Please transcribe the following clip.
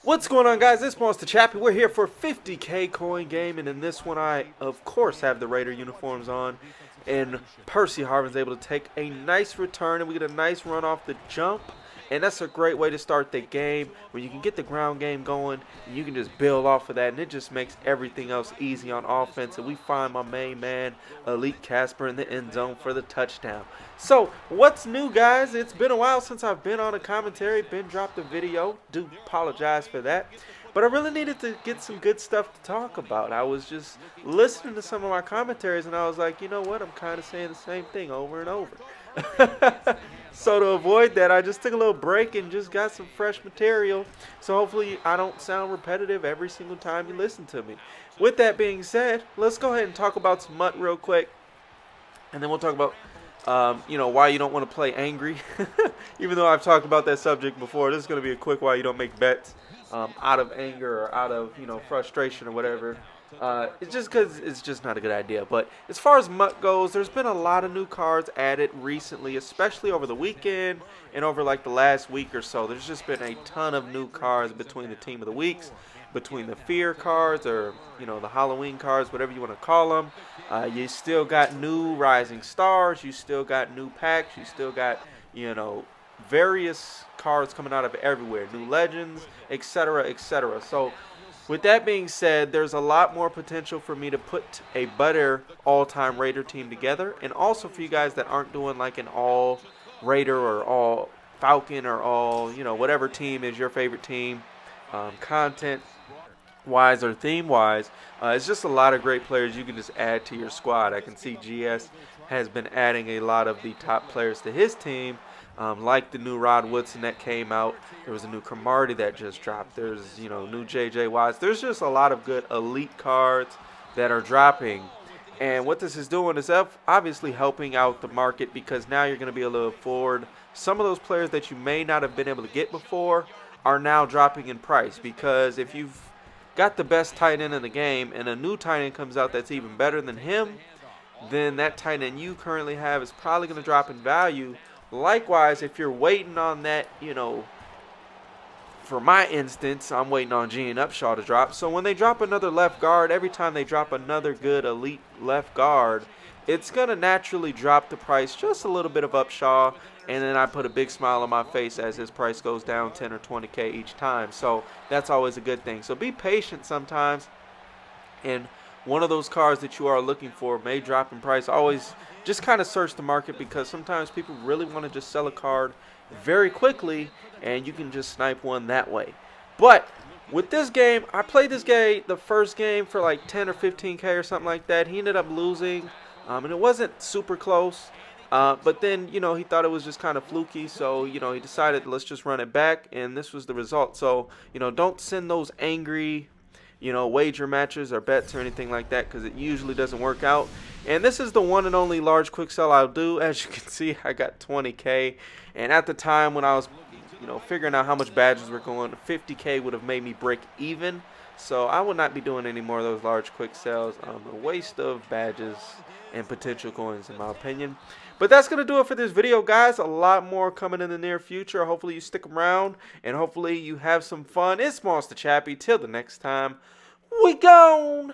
What's going on, guys? It's Monster Chappie. We're here for 50K coin game, and in this one I of course have the Raider uniforms on, and Percy Harvin's able to take a nice return, and we get a nice run off the jump, and that's a great way to start the game where you can get the ground game going and you can just build off of that, and it just makes everything else easy on offense. And we find my main man Elite Casper in the end zone for the touchdown. So what's new, guys? It's been a while since I've been on a commentary, been dropped a video. Do apologize for that, but I really needed to get some good stuff to talk about. I was just listening to some of my commentaries and I was like, you know what, I'm kind of saying the same thing over and over. So to avoid that, I just took a little break and just got some fresh material. So hopefully I don't sound repetitive every single time you listen to me. With that being said, let's go ahead and talk about some MUT real quick, and then we'll talk about why you don't want to play angry. Even though I've talked about that subject before, this is going to be a quick why you don't make bets out of anger or out of frustration or whatever. It's just because it's just not a good idea. But as far as MUT goes, there's been a lot of new cards added recently, especially over the weekend and over like the last week or so. There's just been a ton of new cards between the Team of the Weeks, between the Fear cards, or the Halloween cards, whatever you want to call them. You still got new Rising Stars, you still got new packs, you still got various cards coming out of everywhere, new legends, etc., etc. So with that being said, there's a lot more potential for me to put a better all-time Raider team together, and also for you guys that aren't doing like an all Raider or all Falcon or all whatever team is your favorite team, content wise or theme wise. It's just a lot of great players you can just add to your squad. I can see GS has been adding a lot of the top players to his team, like the new Rod Woodson that came out. There was a new Cromartie that just dropped. There's new JJ Watts. There's just a lot of good elite cards that are dropping, and what this is doing is obviously helping out the market, because now you're going to be able to afford some of those players that you may not have been able to get before are now dropping in price. Because if you've got the best tight end in the game and a new tight end comes out that's even better than him, then that tight end you currently have is probably going to drop in value. Likewise, if you're waiting on that, for my instance, I'm waiting on Gene Upshaw to drop. So when they drop another left guard, every time they drop another good elite left guard, it's going to naturally drop the price just a little bit of Upshaw, and then I put a big smile on my face as his price goes down 10 or 20K each time. So that's always a good thing. So be patient sometimes, and one of those cards that you are looking for may drop in price. Always just kind of search the market, because sometimes people really want to just sell a card very quickly, and you can just snipe one that way. But with this game, I played this game the first game for like 10 or 15K or something like that. He ended up losing, and it wasn't super close. But then, he thought it was just kind of fluky, so, he decided let's just run it back, and this was the result. So, don't send those angry, wager matches or bets or anything like that, because it usually doesn't work out. And this is the one and only large quick sell I'll do. As you can see, I got 20K, and at the time when I was, figuring out how much badges were going, 50K would have made me break even. So I will not be doing any more of those large quick sells. A waste of badges and potential coins, in my opinion. But that's going to do it for this video, guys. A lot more coming in the near future. Hopefully you stick around, and hopefully you have some fun. It's Monster Chappie. Till the next time, we gone.